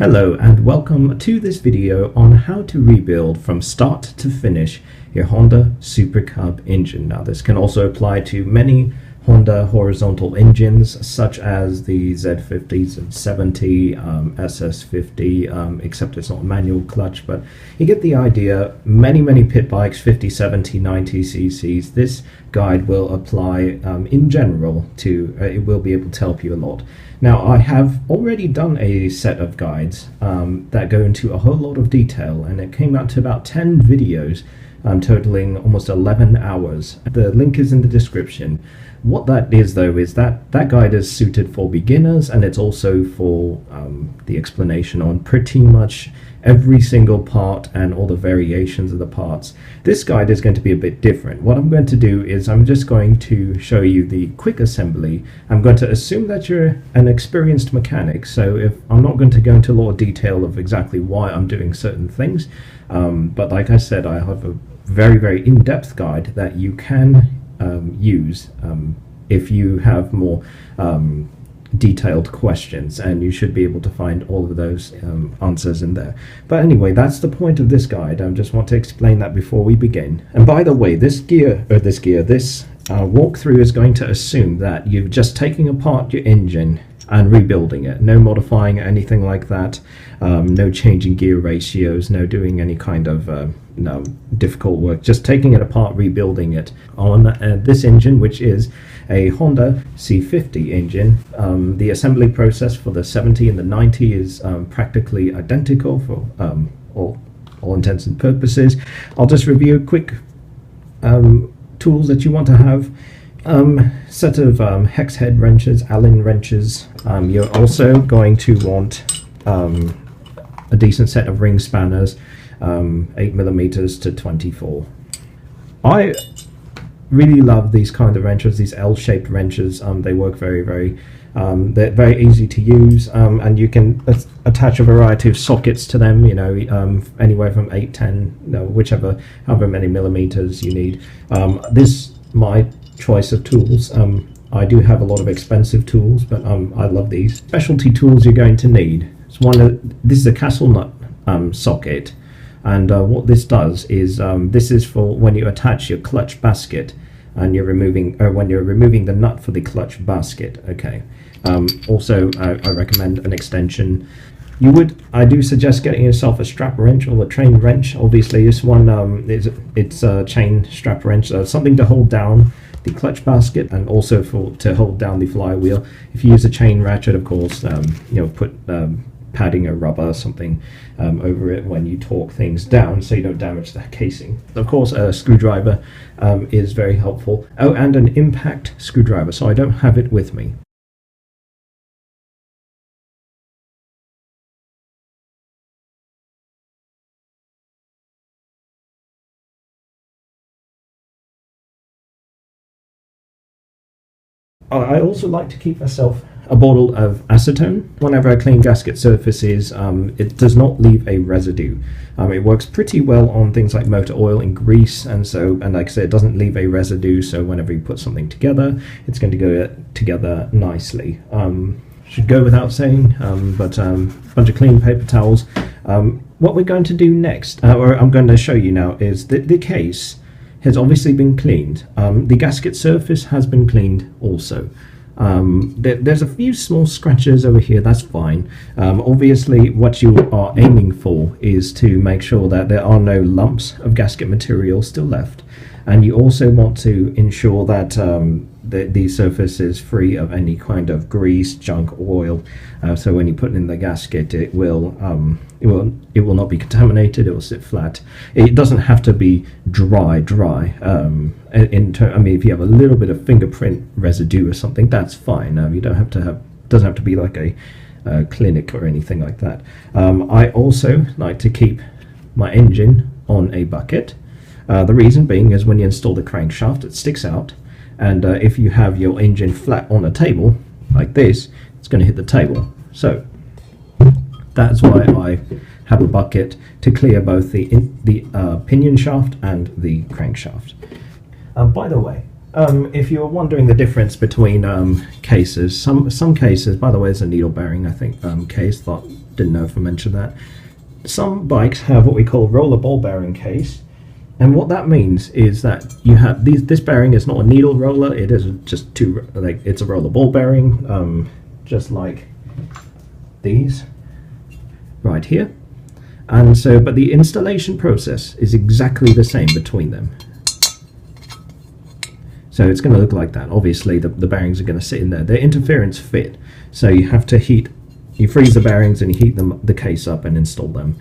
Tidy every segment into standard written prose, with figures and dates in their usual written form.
Hello and welcome to this video on how to rebuild from start to finish your Honda Super Cub engine. Now this can also apply to many Honda horizontal engines such as the Z50, Z70, SS50, except it's not a manual clutch, but you get the idea. Many pit bikes, 50, 70, 90 cc's. This guide will apply in general to, it will be able to help you a lot. Now I have already done a set of guides that go into a whole lot of detail, and it came out to about 10 videos totaling almost 11 hours. The link is in the description. What that is though is that guide is suited for beginners, and it's also for the explanation on pretty much every single part and all the variations of the parts. This guide is going to be a bit different. What I'm going to do is I'm just going to show you the quick assembly. I'm going to assume that you're an experienced mechanic, so if I'm not going to go into a lot of detail of exactly why I'm doing certain things, but like I said, I have a very in-depth guide that you can use if you have more detailed questions, and you should be able to find all of those answers in there. But anyway, that's the point of this guide. I just want to explain that before we begin. And by the way, this walkthrough is going to assume that you're just taking apart your engine and rebuilding it. No modifying anything like that. No changing gear ratios, no doing any kind of no difficult work, just taking it apart, rebuilding it on this engine, which is a Honda C50 engine. The assembly process for the 70 and the 90 is practically identical for all intents and purposes. I'll just review quick tools that you want to have. Set of hex head wrenches, Allen wrenches. You're also going to want a decent set of ring spanners, 8mm to 24. I really love these kind of wrenches, these L-shaped wrenches. They work very they're very easy to use, and you can attach a variety of sockets to them, you know, anywhere from 8, 10, however many millimeters you need. This my choice of tools. I do have a lot of expensive tools, but I love these. Specialty tools you're going to need. This is a castle nut socket, and what this does is this is for when you attach your clutch basket and you're removing, or when you're removing the nut for the clutch basket. Okay. Also, I recommend an extension. I do suggest getting yourself a strap wrench or a train wrench. Obviously, this one it's a chain strap wrench, something to hold down the clutch basket, and also to hold down the flywheel. If you use a chain ratchet, of course, put padding or rubber or something over it when you torque things down, so you don't damage the casing. Of course, a screwdriver is very helpful. Oh, and an impact screwdriver, so I don't have it with me. I also like to keep myself a bottle of acetone. Whenever I clean gasket surfaces, it does not leave a residue. It works pretty well on things like motor oil and grease, and like I said, it doesn't leave a residue, so whenever you put something together, it's going to go together nicely. Should go without saying, but a bunch of clean paper towels. What we're going to do next, or I'm going to show you now, is the case has obviously been cleaned. The gasket surface has been cleaned also. There's a few small scratches over here, that's fine. Obviously what you are aiming for is to make sure that there are no lumps of gasket material still left, and you also want to ensure that the surface is free of any kind of grease, junk, oil, so when you put it in the gasket, it will not be contaminated. It will sit flat. It doesn't have to be dry. I mean, if you have a little bit of fingerprint residue or something, that's fine. You don't have to have. Doesn't have to be like a clinic or anything like that. I also like to keep my engine on a bucket. The reason being is when you install the crankshaft, it sticks out, and if you have your engine flat on a table like this, it's going to hit the table. So that's why I have a bucket to clear both the pinion shaft and the crankshaft. By the way, if you're wondering the difference between cases, some cases, by the way, it's a needle bearing, I think, case, Didn't know if I mentioned that. Some bikes have what we call roller ball bearing case, and what that means is that you have this bearing is not a needle roller, it is just it's a roller ball bearing, just like these right here. And so, but the installation process is exactly the same between them. So it's going to look like that. Obviously the bearings are going to sit in there. They're interference fit, so you have to you freeze the bearings and you heat the case up and install them.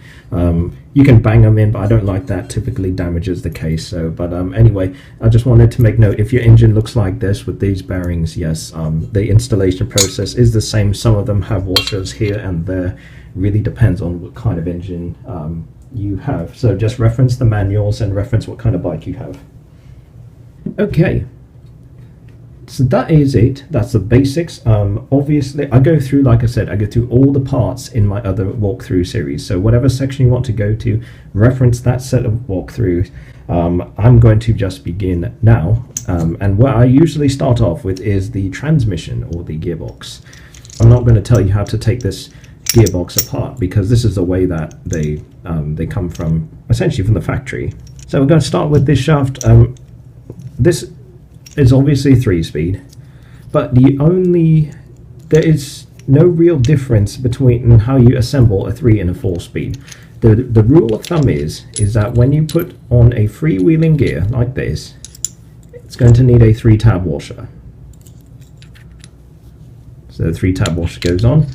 You can bang them in, but I don't like that. Typically damages the case. So, but anyway, I just wanted to make note, if your engine looks like this with these bearings, yes, the installation process is the same. Some of them have washers here and there. Really depends on what kind of engine you have. So just reference the manuals and reference what kind of bike you have. Okay. So that is it. That's the basics. Obviously, I go through, like I said, I go through all the parts in my other walkthrough series. So whatever section you want to go to, reference that set of walkthroughs. I'm going to just begin now. And what I usually start off with is the transmission or the gearbox. I'm not going to tell you how to take this gearbox apart because this is the way that they come from, essentially from the factory. So we're going to start with this shaft. This is obviously 3-speed, but there is no real difference between how you assemble a 3 and a 4-speed. The rule of thumb is that when you put on a freewheeling gear like this, it's going to need a 3-tab washer. So the 3-tab washer goes on,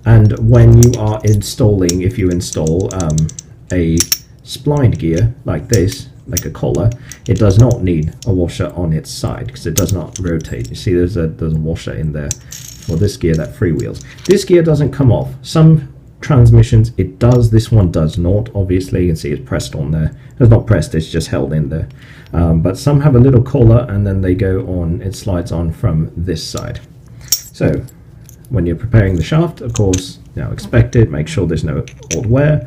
and when you are installing, if you install a splined gear like this, like a collar, it does not need a washer on its side because it does not rotate. You see there's a washer in there for this gear that freewheels. This gear doesn't come off. Some transmissions it does, this one does not. Obviously you can see it's pressed on there. It's not pressed, it's just held in there. But some have a little collar and then they go on, it slides on from this side. So when you're preparing the shaft, of course, now expect it, make sure there's no odd wear.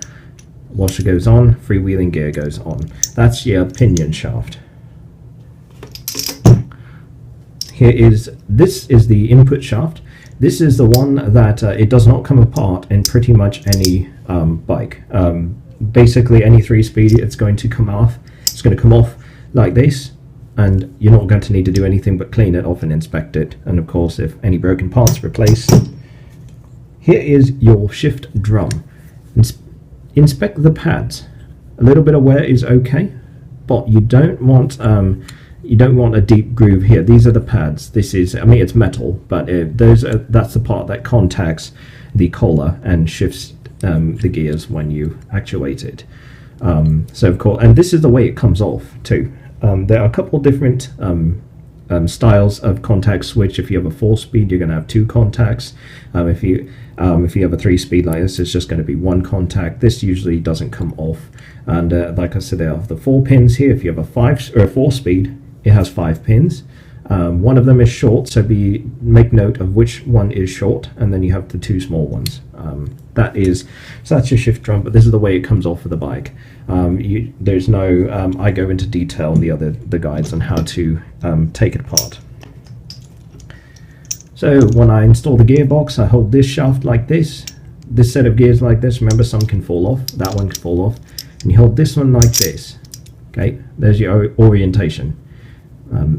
Washer goes on, freewheeling gear goes on. That's your pinion shaft. This is the input shaft. This is the one that it does not come apart in pretty much any bike. Basically any 3-speed, it's going to come off. It's going to come off like this, and you're not going to need to do anything but clean it off and inspect it. And of course, if any broken parts, replace. Here is your shift drum. Inspect the pads. A little bit of wear is okay, but you don't want a deep groove here. These are the pads. This is, I mean, it's metal, but that's the part that contacts the collar and shifts the gears when you actuate it. So of course, and this is the way it comes off too. There are a couple different styles of contact switch. If you have a 4-speed, you're going to have 2 contacts. If you have a 3-speed like this, it's just going to be 1 contact. This usually doesn't come off. And like I said, there are the 4 pins here. If you have a 4-speed, it has 5 pins. One of them is short, so make note of which one is short, and then you have the 2 small ones. So that's your shift drum, but this is the way it comes off of the bike. There's no, I go into detail in the guides on how to take it apart. So when I install the gearbox, I hold this shaft like this set of gears like this. Remember, some can fall off, that one can fall off, and you hold this one like this. Okay, there's your orientation.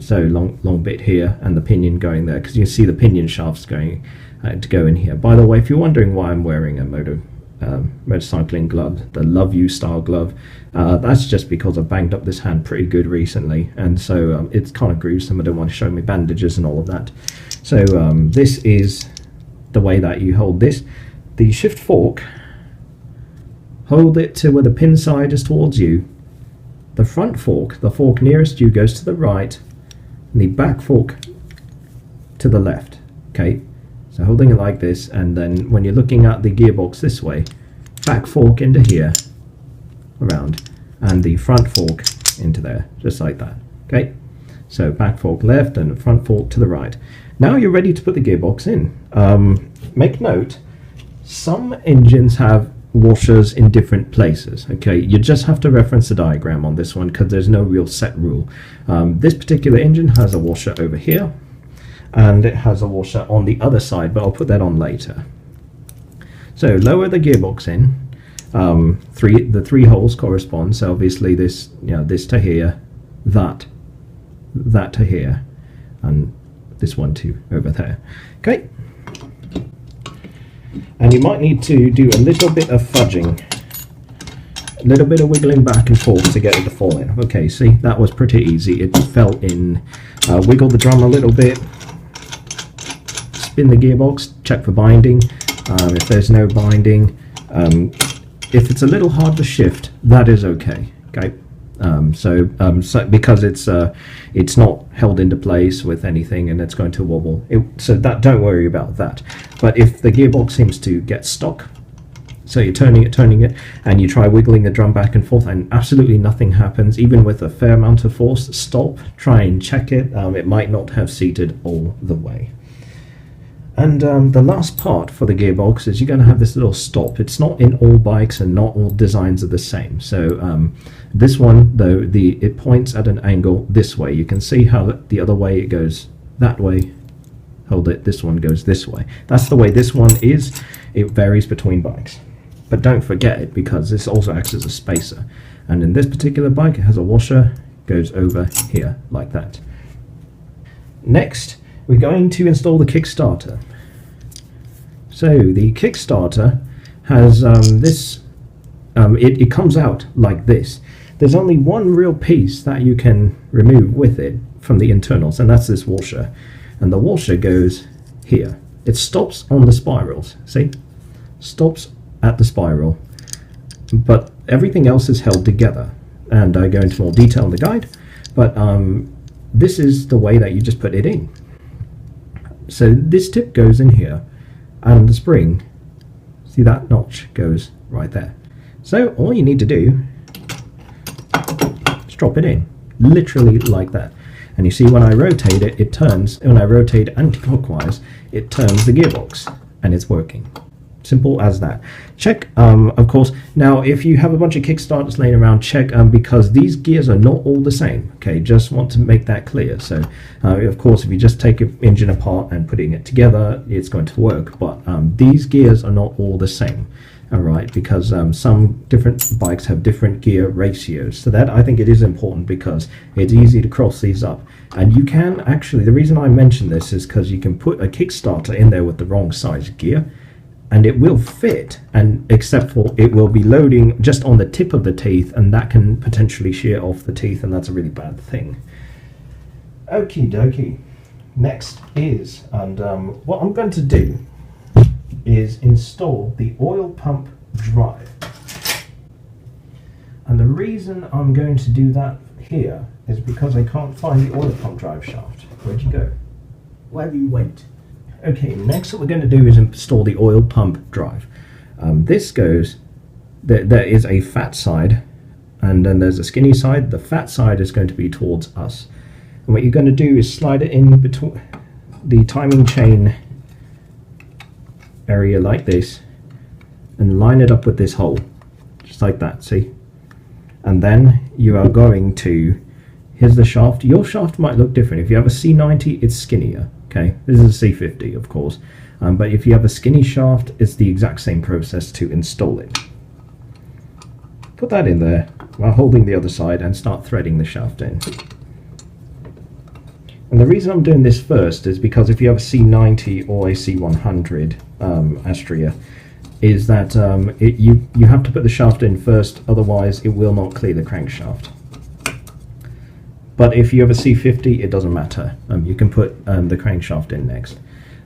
So long bit here and the pinion going there, because you see the pinion shafts going to go in here. By the way, if you're wondering why I'm wearing a motorcycling glove, the Love You style glove, that's just because I banged up this hand pretty good recently, and so it's kind of gruesome. I don't want to show me bandages and all of that. So this is the way that you hold this. The shift fork, hold it to where the pin side is towards you. The front fork, the fork nearest you, goes to the right, and the back fork to the left. Okay, so holding it like this, and then when you're looking at the gearbox this way, back fork into here, around, and the front fork into there, just like that. Okay, so back fork left and front fork to the right. Now you're ready to put the gearbox in. Make note, some engines have washers in different places. Okay, you just have to reference the diagram on this one because there's no real set rule. This particular engine has a washer over here, and it has a washer on the other side, but I'll put that on later. So lower the gearbox in. The three holes correspond. So obviously this, this to here, that to here, and this one to over there. Okay. And you might need to do a little bit of fudging, a little bit of wiggling back and forth to get it to fall in. Okay, see, that was pretty easy. It fell in. Wiggle the drum a little bit, spin the gearbox, check for binding. If there's no binding, if it's a little hard to shift, that is okay. Okay. So because it's not held into place with anything and it's going to wobble, so that, don't worry about that. But if the gearbox seems to get stuck, so you're turning it, and you try wiggling the drum back and forth and absolutely nothing happens, even with a fair amount of force, stop, try and check it. It might not have seated all the way. And the last part for the gearbox is you're going to have this little stop. It's not in all bikes and not all designs are the same. So this one, though, it points at an angle this way. You can see how the other way it goes that way. Hold it, this one goes this way. That's the way this one is. It varies between bikes. But don't forget it, because this also acts as a spacer. And in this particular bike, it has a washer, goes over here, like that. Next, we're going to install the Kickstarter. So the Kickstarter has this, it comes out like this. There's only one real piece that you can remove with it from the internals, and that's this washer. And the washer goes here. It stops on the spirals, see? Stops at the spiral. But everything else is held together. And I go into more detail in the guide, but this is the way that you just put it in. So this tip goes in here, and the spring, see that notch goes right there. So all you need to do is drop it in, literally like that. And you see when I rotate it, it turns. When I rotate anti-clockwise, it turns the gearbox, and it's working. Simple as that. Check, of course. Now, if you have a bunch of Kickstarters laying around, check, because these gears are not all the same. Okay, just want to make that clear. So, of course, if you just take an engine apart and putting it together, it's going to work. But these gears are not all the same. All right, because some different bikes have different gear ratios. So that, I think, it is important, because it's easy to cross these up. And you can actually, the reason I mention this is because you can put a Kickstarter in there with the wrong size gear, and it will fit, and except for it will be loading just on the tip of the teeth, and that can potentially shear off the teeth, and that's a really bad thing. Okie dokie. Next is, and what I'm going to do is install the oil pump drive. And the reason I'm going to do that here is because I can't find the oil pump drive shaft. Where'd you go? Where have you went? Okay, next what we're going to do is install the oil pump drive. This goes, there is a fat side, and then there's a skinny side. The fat side is going to be towards us. And what you're going to do is slide it in between the timing chain area like this, and line it up with this hole, just like that, see? And then you are going to, here's the shaft. Your shaft might look different. If you have a C90, it's skinnier. Okay, this is a C50, of course, but if you have a skinny shaft, it's the exact same process to install it. Put that in there while holding the other side and start threading the shaft in. And the reason I'm doing this first is because if you have a C90 or a C100 Astrea, is that you have to put the shaft in first, otherwise it will not clear the crankshaft. But if you have a C50, it doesn't matter. You can put the crankshaft in next.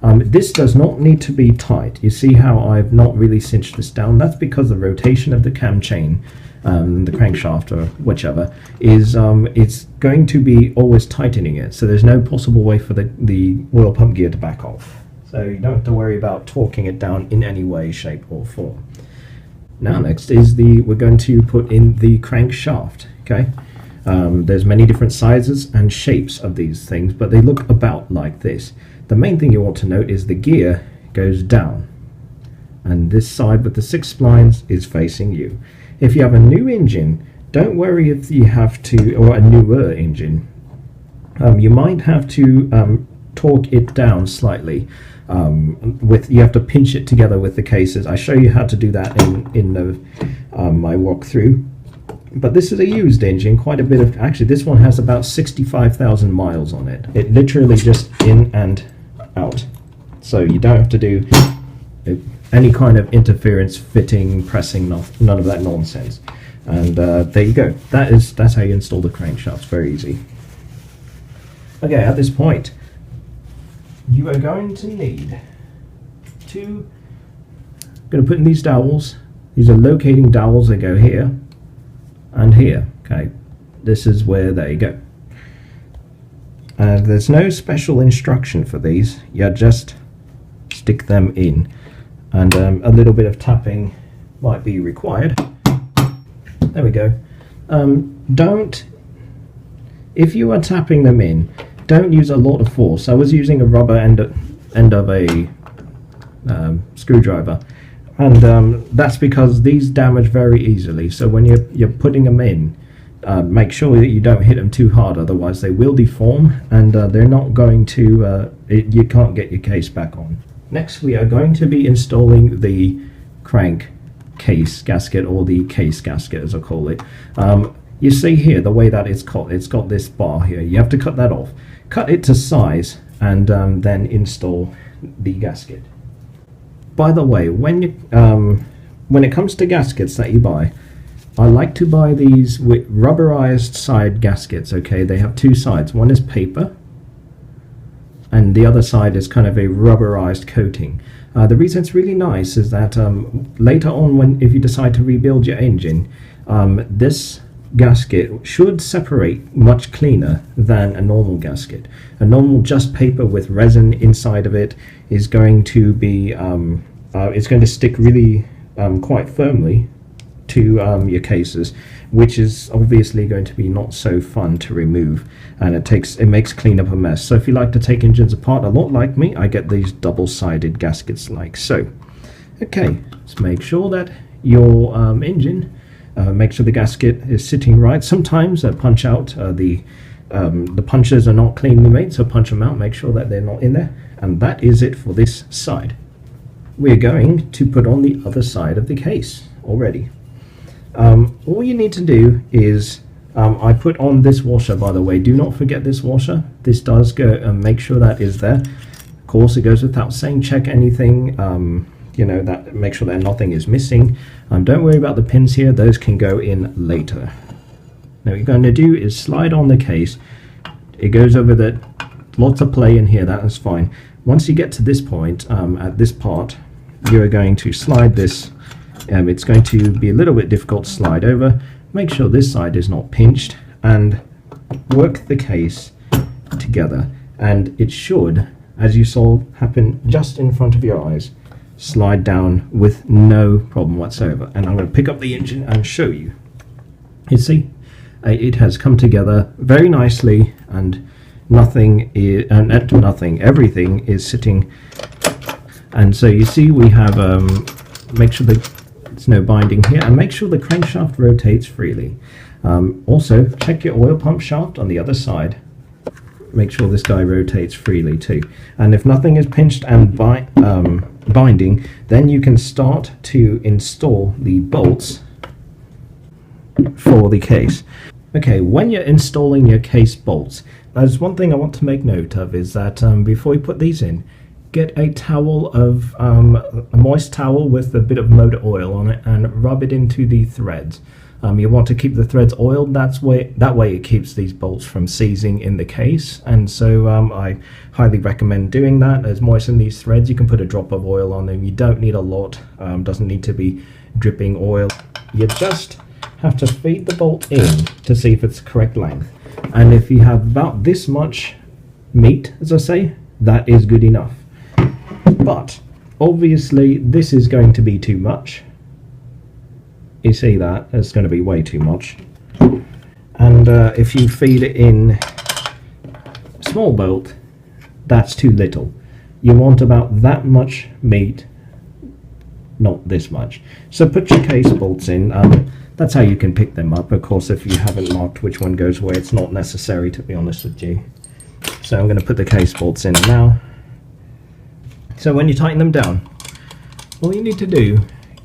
This does not need to be tight. You see how I've not really cinched this down? That's because the rotation of the cam chain, the crankshaft or whichever, is it's going to be always tightening it. So there's no possible way for the oil pump gear to back off. So you don't have to worry about torquing it down in any way, shape or form. Now next is we're going to put in the crankshaft. Okay. There's many different sizes and shapes of these things, but they look about like this. The main thing you want to note is the gear goes down, and this side with the 6 splines is facing you. If you have a new engine, don't worry if you have to, or a newer engine, you might have to torque it down slightly, you have to pinch it together with the cases. I show you how to do that in my walkthrough. But this is a used engine, quite a bit of, actually this one has about 65,000 miles on it. It literally just in and out. So you don't have to do any kind of interference, fitting, pressing, none of that nonsense. And there you go. That's how you install the crankshaft. It's very easy. Okay, at this point, you are going to need to, going to put in these dowels. These are locating dowels that go here and here. Okay, this is where, there you go. And there's no special instruction for these. You just stick them in, and a little bit of tapping might be required. There we go. If you are tapping them in, don't use a lot of force. I was using a rubber end of a screwdriver, and that's because these damage very easily. So when you're putting them in, make sure that you don't hit them too hard, otherwise they will deform, and they're not going to, you can't get your case back on. Next we are going to be installing the crank case gasket, or the case gasket as I call it. You see here the way that it's got this bar here. You have to cut that off, cut it to size, and then install the gasket. By the way, when it comes to gaskets that you buy, I like to buy these with rubberized side gaskets. Okay, they have two sides. One is paper, and the other side is kind of a rubberized coating. The reason it's really nice is that later on, if you decide to rebuild your engine, this gasket should separate much cleaner than a normal gasket. A normal just paper with resin inside of it is going to be, it's going to stick really quite firmly to your cases, which is obviously going to be not so fun to remove, and it makes cleanup a mess. So if you like to take engines apart a lot like me, I get these double-sided gaskets like so. Okay, let's make sure that your engine, make sure the gasket is sitting right. Sometimes punch out, the punches are not cleanly made, so punch them out, make sure that they're not in there. And that is it for this side. We're going to put on the other side of the case already. All you need to do is, I put on this washer, by the way. Do not forget this washer. This does go, make sure that is there. Of course, it goes without saying, check anything, you know, that make sure that nothing is missing. Don't worry about the pins here, those can go in later. Now what you're going to do is slide on the case. It goes over the, lots of play in here, that is fine. Once you get to this point, at this part, you're going to slide this. It's going to be a little bit difficult to slide over. Make sure this side is not pinched, and work the case together, and it should, as you saw happen just in front of your eyes, slide down with no problem whatsoever. And I'm going to pick up the engine and show you. You see, it has come together very nicely, and everything is sitting. And so you see we have, make sure there's no binding here, and make sure the crankshaft rotates freely. Also, check your oil pump shaft on the other side. Make sure this guy rotates freely too. And if nothing is pinched and binding, then you can start to install the bolts for the case. Okay, when you're installing your case bolts, there's one thing I want to make note of, is that before you put these in, get a towel of a moist towel with a bit of motor oil on it, and rub it into the threads. You want to keep the threads oiled. That way it keeps these bolts from seizing in the case, and so I highly recommend doing that. As moisten these threads, you can put a drop of oil on them. You don't need a lot, doesn't need to be dripping oil. You just have to feed the bolt in to see if it's the correct length, and if you have about this much meat, as I say, that is good enough. But obviously this is going to be too much. You see that? It's going to be way too much. And if you feed it in a small bolt, that's too little. You want about that much meat, not this much. So put your case bolts in. That's how you can pick them up. Of course, if you haven't marked which one goes where, it's not necessary, to be honest with you. So I'm going to put the case bolts in now. So when you tighten them down, all you need to do,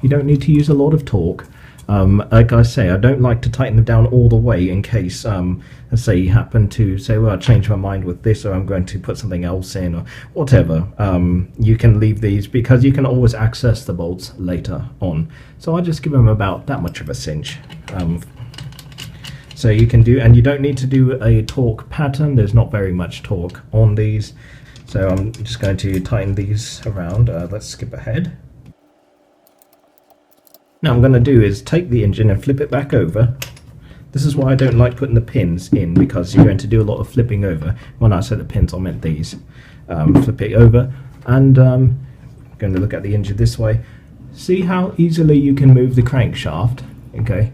you don't need to use a lot of torque. Like I say, I don't like to tighten them down all the way in case, let's say you happen to say, well, I changed my mind with this, or I'm going to put something else in, or whatever. You can leave these because you can always access the bolts later on. So I just give them about that much of a cinch. So you can do, and you don't need to do a torque pattern. There's not very much torque on these. So I'm just going to tighten these around. Let's skip ahead. Now I'm going to do is take the engine and flip it back over. This is why I don't like putting the pins in, because you're going to do a lot of flipping over. When I said the pins, I meant these. Flip it over, and going to look at the engine this way. See how easily you can move the crankshaft, okay?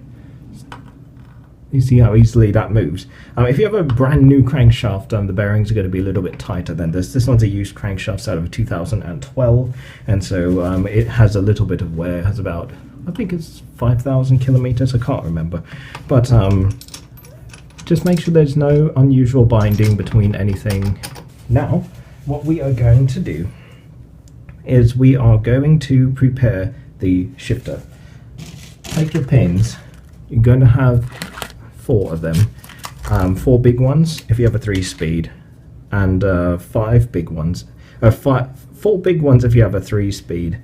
You see how easily that moves. If you have a brand new crankshaft, the bearings are going to be a little bit tighter than this. This one's a used crankshaft out of 2012, and so it has a little bit of wear. It has about, I think it's 5,000 kilometers, I can't remember. But just make sure there's no unusual binding between anything. Now, what we are going to do is we are going to prepare the shifter. Take your pins. You're going to have 4 of them, 4 big ones if you have a 3-speed, and 5 big ones, 4 big ones if you have a 3-speed,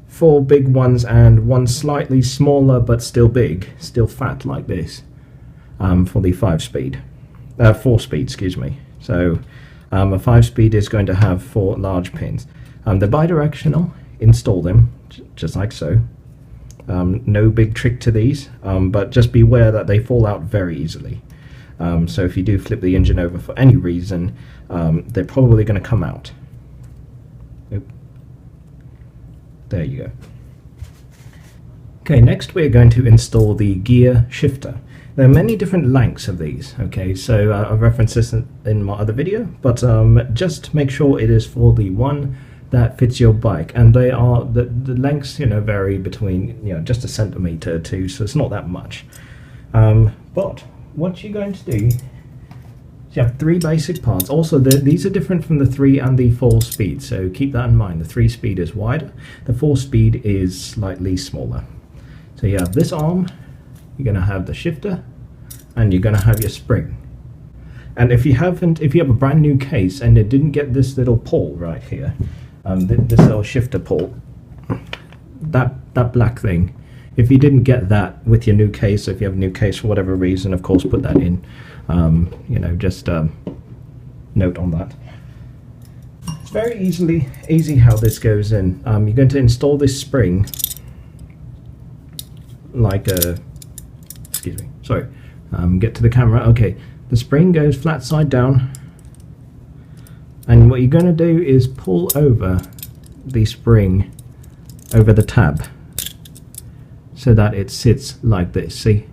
4 big ones and 1 slightly smaller but still big, still fat like this, for the 4-speed, excuse me. So a 5-speed is going to have 4 large pins. They're bidirectional. Install them just like so. No big trick to these, but just beware that they fall out very easily. So if you do flip the engine over for any reason, they're probably going to come out. Oop. There you go. Okay, next we're going to install the gear shifter. There are many different lengths of these, okay, so I've referenced this in my other video, but just make sure it is for the one that fits your bike, and they are the lengths, vary between just a centimeter or 2, so it's not that much. But what you're going to do is you have 3 basic parts. Also, these are different from the 3 and the 4 speed, so keep that in mind. The 3 speed is wider, the 4 speed is slightly smaller. So you have this arm, you're going to have the shifter, and you're going to have your spring. And if you have a brand new case and it didn't get this little pawl right here, this little shifter pawl, that black thing, if you didn't get that with your new case, if you have a new case for whatever reason, of course put that in. Just note on that. It's very easy how this goes in. You're going to install this spring like a, excuse me, sorry, get to the camera. Okay, the spring goes flat side down, and what you're going to do is pull over the spring over the tab so that it sits like this, see?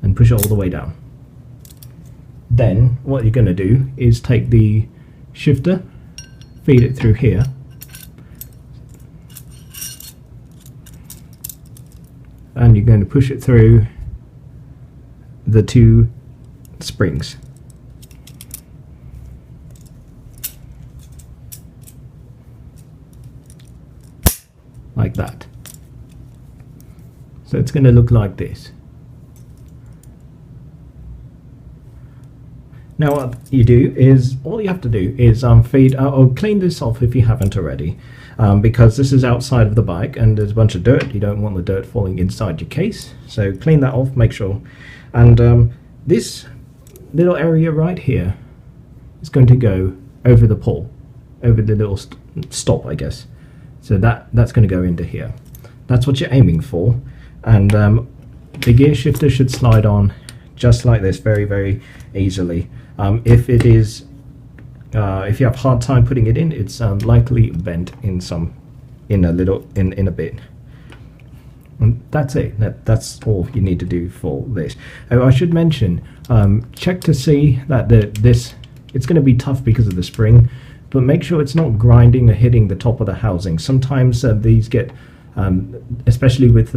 And push it all the way down. Then what you're going to do is take the shifter, feed it through here, and you're going to push it through the 2 springs. Like that. So it's going to look like this. Now what you do is, all you have to do is feed, or clean this off if you haven't already, because this is outside of the bike and there's a bunch of dirt. You don't want the dirt falling inside your case, so clean that off, make sure. And this little area right here is going to go over the pawl, over the little stop, I guess. So that's going to go into here. That's what you're aiming for, and the gear shifter should slide on just like this, very, very easily. If it is, if you have a hard time putting it in, it's likely bent in a bit. And that's it. That's all you need to do for this. Oh, I should mention, check to see that it's going to be tough because of the spring, but make sure it's not grinding or hitting the top of the housing. Sometimes these get, especially with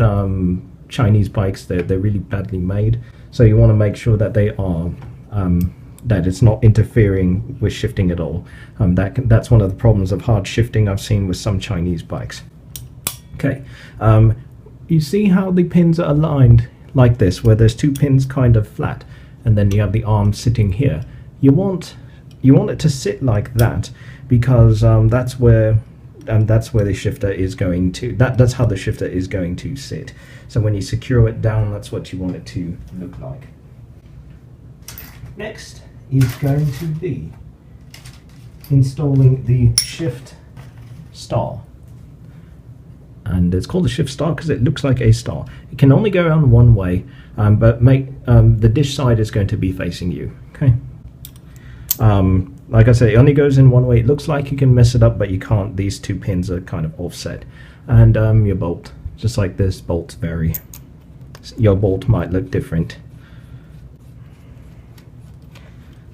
Chinese bikes, they're really badly made. So you want to make sure that they are that it's not interfering with shifting at all. That's one of the problems of hard shifting I've seen with some Chinese bikes. Okay, you see how the pins are aligned like this, where there's two pins kind of flat, and then you have the arm sitting here. You want it to sit like that, because that's where the shifter is going to. That's how the shifter is going to sit. So when you secure it down, that's what you want it to look like. Next is going to be installing the shift star. And it's called the shift star because it looks like a star. It can only go around one way, but the dish side is going to be facing you. Okay. Like I say, it only goes in one way. It looks like you can mess it up, but you can't. These two pins are kind of offset. And your bolt, just like this, bolts vary. Your bolt might look different.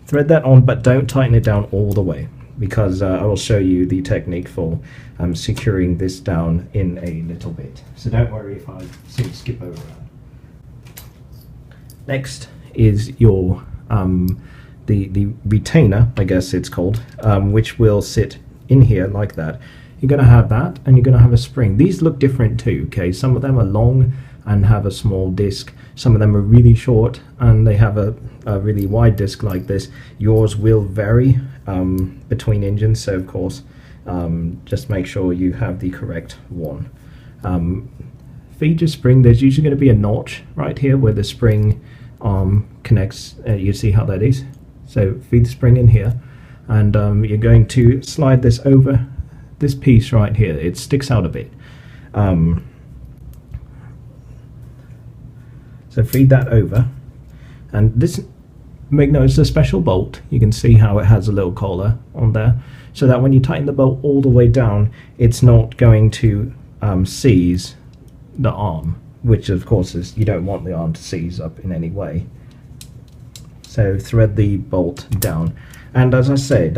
Thread that on, but don't tighten it down all the way, because I will show you the technique for securing this down in a little bit. So don't worry if I seem to skip over that. Next is your the retainer, I guess it's called, which will sit in here like that. You're going to have that, and you're going to have a spring. These look different too. Okay, some of them are long and have a small disc. Some of them are really short and they have a really wide disc like this. Yours will vary between engines, so of course just make sure you have the correct one. Feed your spring. There's usually going to be a notch right here where the spring arm connects. You see how that is? So feed the spring in here, and you're going to slide this over this piece right here. It sticks out a bit. So feed that over, and this, make note, it's a special bolt. You can see how it has a little collar on there, so that when you tighten the bolt all the way down, it's not going to seize the arm, which of course is, you don't want the arm to seize up in any way. So thread the bolt down, and as I said,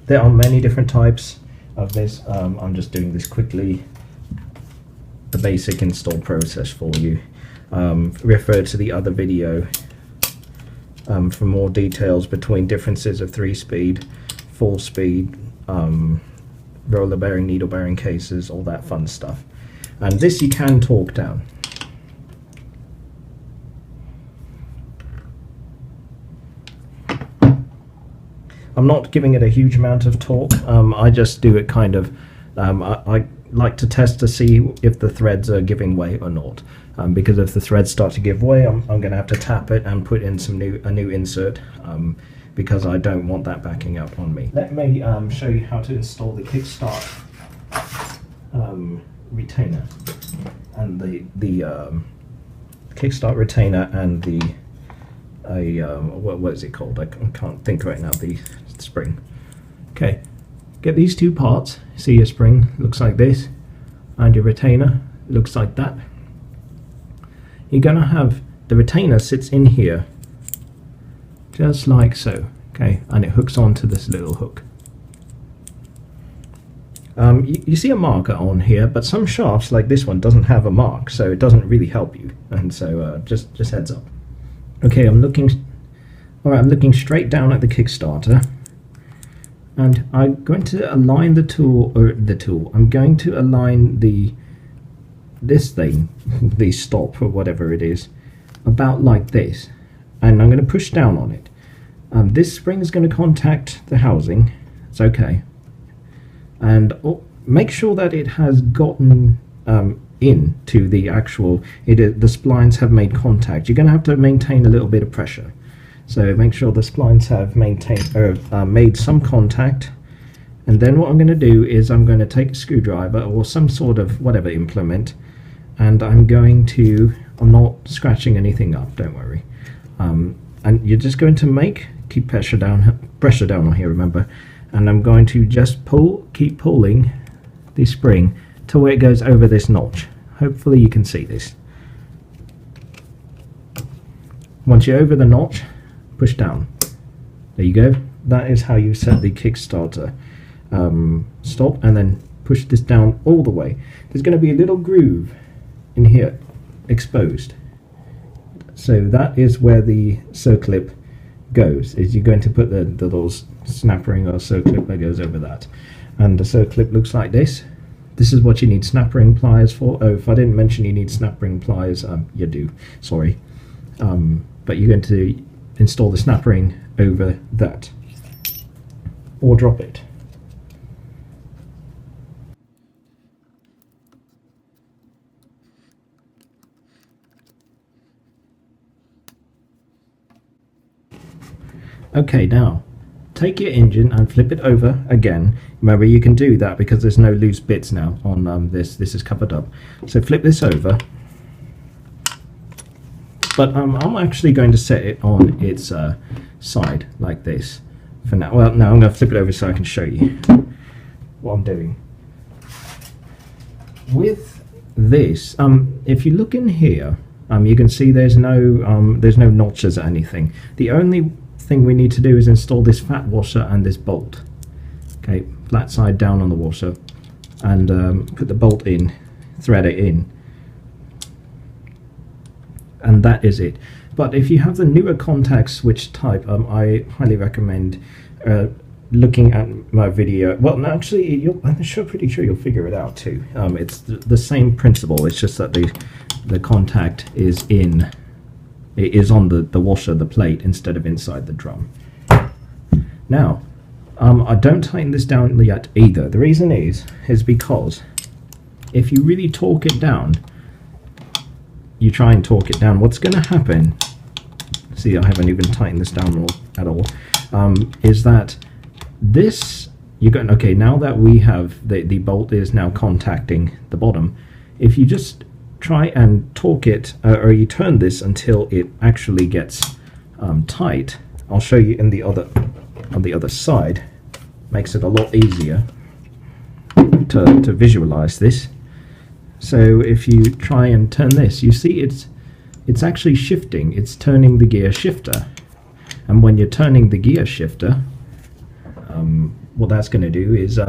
there are many different types of this. I'm just doing this quickly, the basic install process for you. Refer to the other video for more details between differences of 3-speed, 4-speed, roller bearing, needle bearing cases, all that fun stuff. And this you can torque down. I'm not giving it a huge amount of torque. I just do it kind of, I like to test to see if the threads are giving way or not. Because if the threads start to give way, I'm going to have to tap it and put in a new insert, because I don't want that backing up on me. Let me show you how to install the Kickstart retainer, and the Kickstart retainer and the what is it called? I can't think right now. The spring. Okay, get these two parts. See, your spring looks like this, and your retainer looks like that. You're going to have the retainer sits in here just like so, okay, and it hooks onto this little hook. You see a marker on here, but some shafts like this one doesn't have a mark, so it doesn't really help you, and so just heads up. Okay, I'm looking straight down at the Kickstarter, and I'm going to align I'm going to align this thing, the stop or whatever it is, about like this, and I'm going to push down on it. This spring is going to contact the housing. It's okay, and make sure that it has gotten into the actual. The splines have made contact. You're going to have to maintain a little bit of pressure, so make sure the splines have made some contact. And then what I'm going to do is I'm going to take a screwdriver or some sort of whatever implement, and I'm not scratching anything up, don't worry. And you're just going to keep pressure down on here, remember, and I'm going to just keep pulling the spring till where it goes over this notch. Hopefully you can see this. Once you're over the notch, push down. There you go. That is how you set the Kickstarter stop, and then push this down all the way. There's going to be a little groove in here exposed, so that is where the circlip goes is you're going to put the little snap ring or circlip that goes over that, and the circlip looks like this. This is what you need snap ring pliers for. Oh, if I didn't mention you need snap ring pliers, you do, sorry. But you're going to install the snap ring over that, or drop it. Okay, now take your engine and flip it over again. Remember, you can do that because there's no loose bits now on this. This is covered up. So flip this over. But I'm actually going to set it on its side like this for now. Well, now I'm going to flip it over so I can show you what I'm doing. With this, if you look in here, you can see there's no notches or anything. The only thing we need to do is install this fat washer and this bolt. Okay, flat side down on the washer, and put the bolt in, thread it in, and that is it. But if you have the newer contact switch type, I highly recommend looking at my video. Well, no, actually, I'm pretty sure you'll figure it out too. It's the same principle. It's just that the contact is in. It is on the washer, the plate, instead of inside the drum. Now, I don't tighten this down yet either. The reason is because if you really torque it down, you try and torque it down, what's going to happen, see, I haven't even tightened this down at all, is that this, you're going, okay, now that we have, the bolt is now contacting the bottom, if you just try and torque it, or you turn this until it actually gets tight. I'll show you on the other side. Makes it a lot easier to visualize this. So if you try and turn this, you see it's actually shifting. It's turning the gear shifter, and when you're turning the gear shifter, what that's going to do is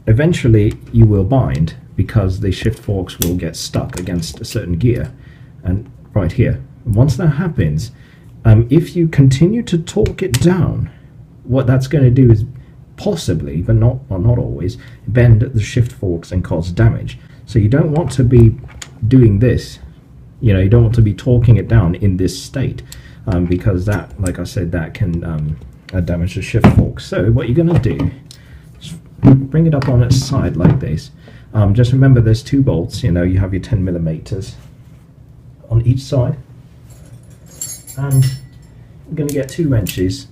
eventually you will bind, because the shift forks will get stuck against a certain gear, and right here. Once that happens, if you continue to torque it down, what that's going to do is possibly, but not always, bend the shift forks and cause damage. So you don't want to be doing this. You know, you don't want to be torquing it down in this state, because that, like I said, that can damage the shift forks. So what you're going to do is bring it up on its side like this. Just remember there's two bolts, you have your 10mm on each side, and you're going to get 2 wrenches,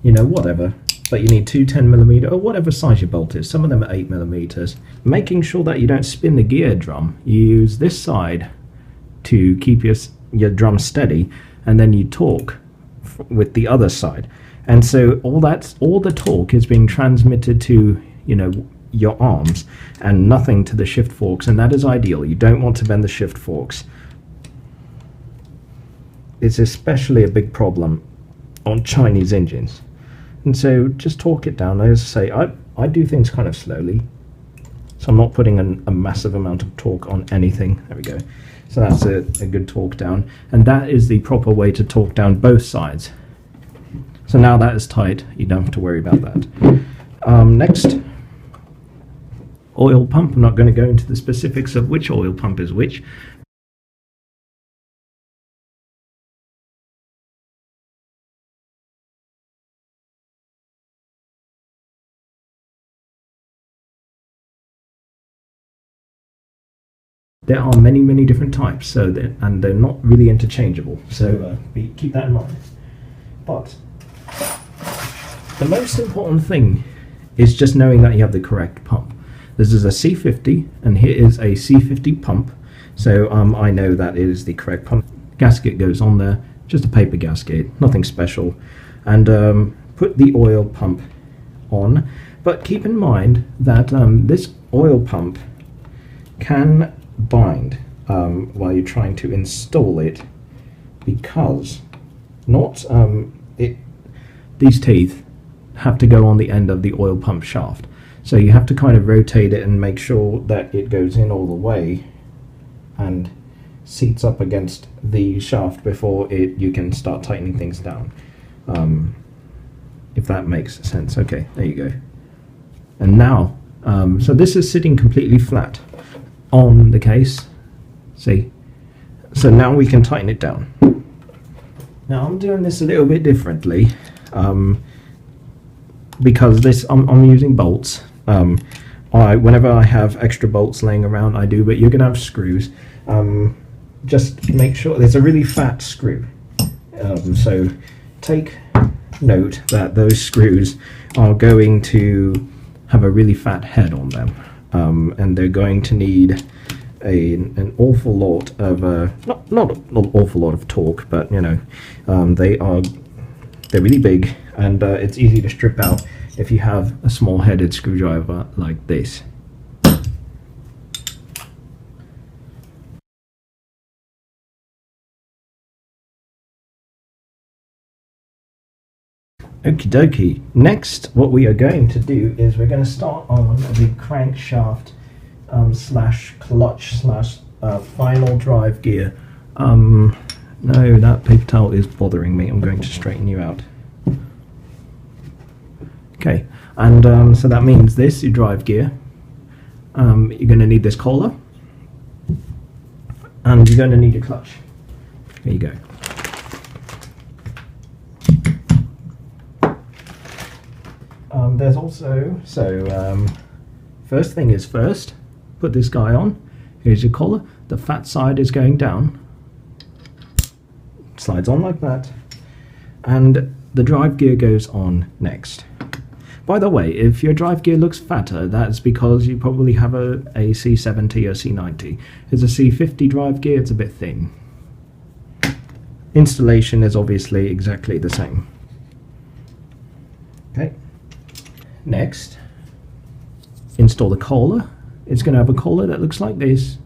whatever, but you need two 10mm or whatever size your bolt is. Some of them are 8mm. Making sure that you don't spin the gear drum, you use this side to keep your drum steady, and then you torque with the other side, and so all the torque is being transmitted to your arms and nothing to the shift forks, and that is ideal. You don't want to bend the shift forks. It's especially a big problem on Chinese engines, and so just torque it down. As I say, I do things kind of slowly, so I'm not putting a massive amount of torque on anything. There we go. So that's a good torque down, and that is the proper way to torque down both sides. So now that is tight, you don't have to worry about that. Next, oil pump. I'm not going to go into the specifics of which oil pump is which. There are many different types, so they're not really interchangeable, so keep that in mind. But the most important thing is just knowing that you have the correct pump. This is a C50, and here is a C50 pump, so I know that it is the correct pump. Gasket goes on there, just a paper gasket, nothing special, and put the oil pump on. But keep in mind that this oil pump can bind while you're trying to install it, because these teeth have to go on the end of the oil pump shaft, so you have to kind of rotate it and make sure that it goes in all the way and seats up against the shaft before you can start tightening things down. if that makes sense. Okay, there you go. And now, so this is sitting completely flat on the case. See? So now we can tighten it down. Now I'm doing this a little bit differently because this I'm using bolts. Whenever I have extra bolts laying around, I do, but you're going to have screws. Just make sure there's a really fat screw. So take note that those screws are going to have a really fat head on them, and they're going to need an awful lot of not an awful lot of torque, but you know, they're really big, and it's easy to strip out if you have a small-headed screwdriver like this. Okie dokie. Next, what we are going to do is we're going to start on the crankshaft slash clutch slash final drive gear. No, that paper towel is bothering me. I'm going to straighten you out. Okay, and so that means this, your drive gear. You're going to need this collar, and you're going to need your clutch. There you go. There's also, first thing is first, put this guy on. Here's your collar. The fat side is going down. Slides on like that. And the drive gear goes on next. By the way, if your drive gear looks fatter, that's because you probably have a C70 or C90. It's a C50 drive gear, it's a bit thin. Installation is obviously exactly the same. Okay. Next, install the collar. It's going to have a collar that looks like this.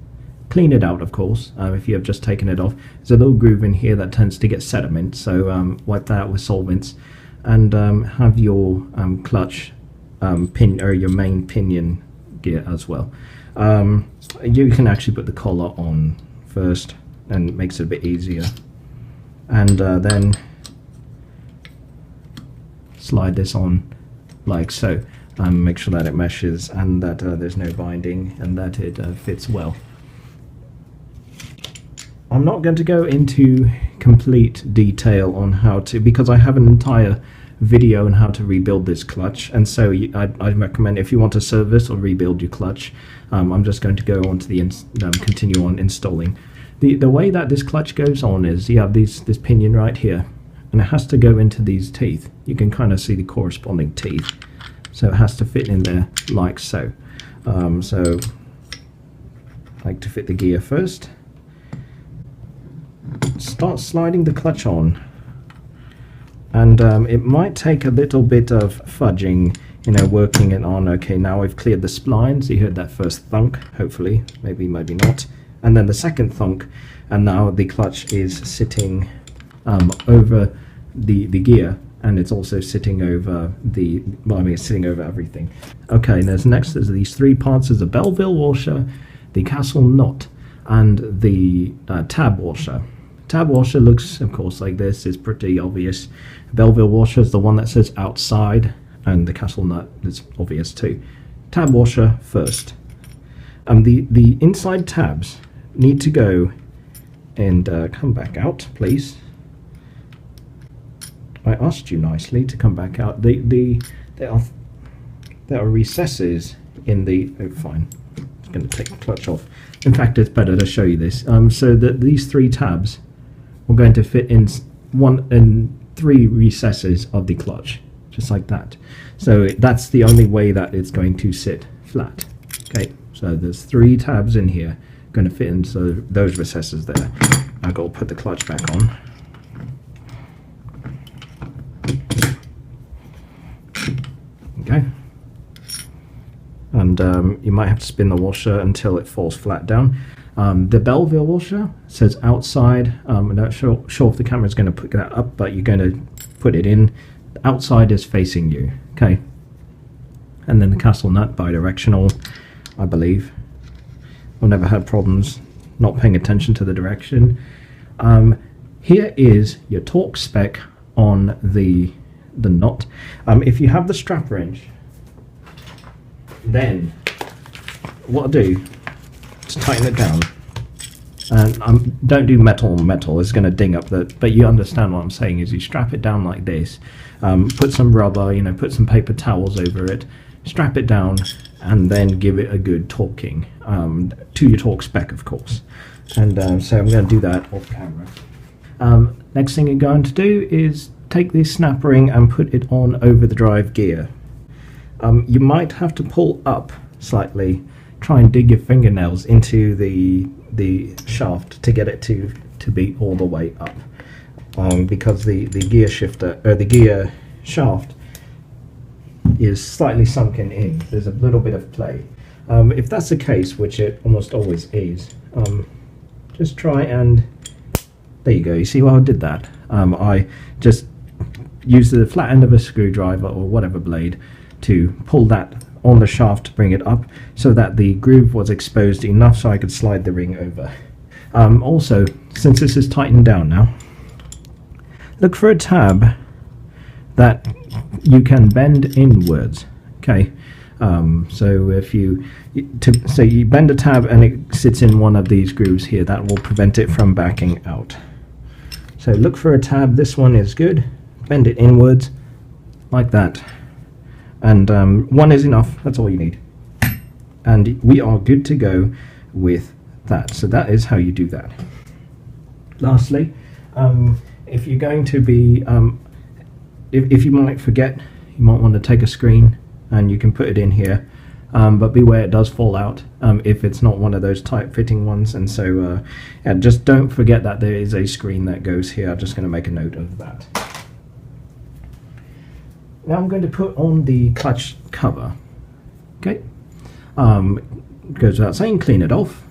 Clean it out, of course, if you have just taken it off. There's a little groove in here that tends to get sediment, so wipe that out with solvents. And have your clutch pin, or your main pinion gear as well. You can actually put the collar on first, and it makes it a bit easier. And then slide this on like so. Make sure that it meshes and that there's no binding and that it fits well. I'm not going to go into complete detail on how to, because I have an entire video on how to rebuild this clutch, and so I'd recommend, if you want to service or rebuild your clutch, I'm just going to go on to the continue on installing. The way that this clutch goes on is you have this pinion right here, and it has to go into these teeth. You can kind of see the corresponding teeth, so it has to fit in there like so. So I like to fit the gear first. Start sliding the clutch on, and it might take a little bit of fudging, you know, working it on. Okay, now we've cleared the splines. You heard that first thunk, hopefully, maybe not, and then the second thunk, and now the clutch is sitting over the gear, and it's also sitting over it's sitting over everything. Okay, and there's these three parts. There's the Belleville washer, the castle nut, and the tab washer. Tab washer looks, of course, like this. It's pretty obvious. Belleville washer is the one that says outside, and the castle nut is obvious too. Tab washer first. The inside tabs need to go and come back out, please. I asked you nicely to come back out. There are recesses in the. Oh, fine. I'm just going to take the clutch off. In fact, it's better to show you this. So that these three tabs are going to fit in three recesses of the clutch, just like that. So that's the only way that it's going to sit flat. Okay, so there's three tabs in here going to fit into those recesses there. I'll go put the clutch back on. Okay, and you might have to spin the washer until it falls flat down. The Belleville washer says outside. I'm not sure if the camera is going to pick that up, but you're going to put it in. The outside is facing you. Okay, and then the castle nut bidirectional, I believe. I've never had problems not paying attention to the direction. Here is your torque spec on the knot. If you have the strap wrench, then what I'll do is tighten it down. And don't do metal on metal, it's going to ding up but you understand what I'm saying is you strap it down like this, put some rubber, you know, put some paper towels over it, strap it down, and then give it a good torquing, to your torque spec, of course. And so I'm going to do that off camera. Next thing you're going to do is take this snap ring and put it on over the drive gear. You might have to pull up slightly, try and dig your fingernails into the shaft to get it to be all the way up, because the gear shifter, or the gear shaft, is slightly sunken in. There's a little bit of play. If that's the case, which it almost always is, just try and, there you go, you see why I did that? I just used the flat end of a screwdriver or whatever blade to pull that on the shaft to bring it up so that the groove was exposed enough so I could slide the ring over. Also, since this is tightened down now, look for a tab that you can bend inwards. Okay, so if you bend a tab and it sits in one of these grooves here, that will prevent it from backing out. So look for a tab. This one is good. Bend it inwards like that. And one is enough, that's all you need. And we are good to go with that. So that is how you do that. Lastly, if you're going to be, if you might forget, you might want to take a screen and you can put it in here. But beware, it does fall out if it's not one of those tight fitting ones. And so yeah, just don't forget that there is a screen that goes here. I'm just going to make a note of that. Now I'm going to put on the clutch cover. Okay, goes without saying, clean it off.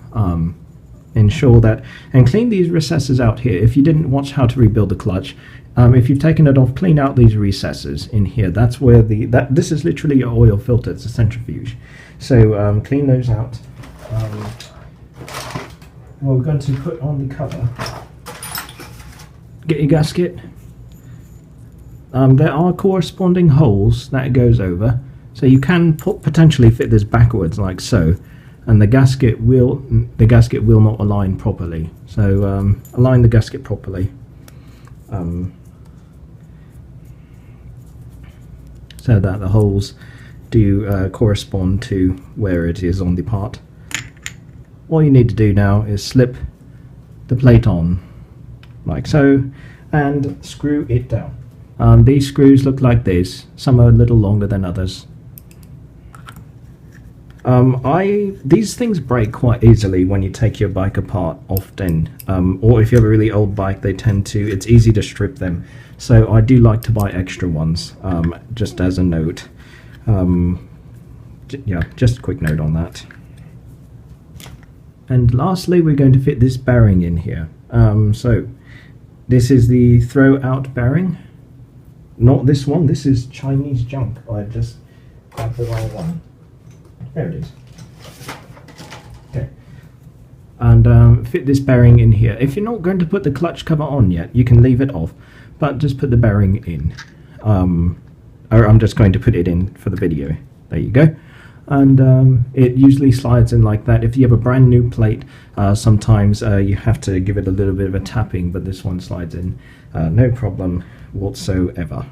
Ensure that, and clean these recesses out here. If you didn't watch how to rebuild the clutch, if you've taken it off, clean out these recesses in here. That's where this is literally your oil filter. It's a centrifuge. So clean those out. Well, we're going to put on the cover. Get your gasket. There are corresponding holes that it goes over, so you can potentially fit this backwards like so, and the gasket will not align properly. So align the gasket properly, so that the holes do correspond to where it is on the part. All you need to do now is slip the plate on like so and screw it down. These screws look like this. Some are a little longer than others. These things break quite easily when you take your bike apart often, or if you have a really old bike, it's easy to strip them. So I do like to buy extra ones, just as a note. Yeah, just a quick note on that. And lastly, we're going to fit this bearing in here. So this is the throw out bearing. Not this one, this is Chinese junk. I just grabbed the wrong one. There it is. Okay. And fit this bearing in here. If you're not going to put the clutch cover on yet, you can leave it off, but just put the bearing in. Or I'm just going to put it in for the video. There you go. And it usually slides in like that. If you have a brand new plate, sometimes you have to give it a little bit of a tapping, but this one slides in no problem whatsoever.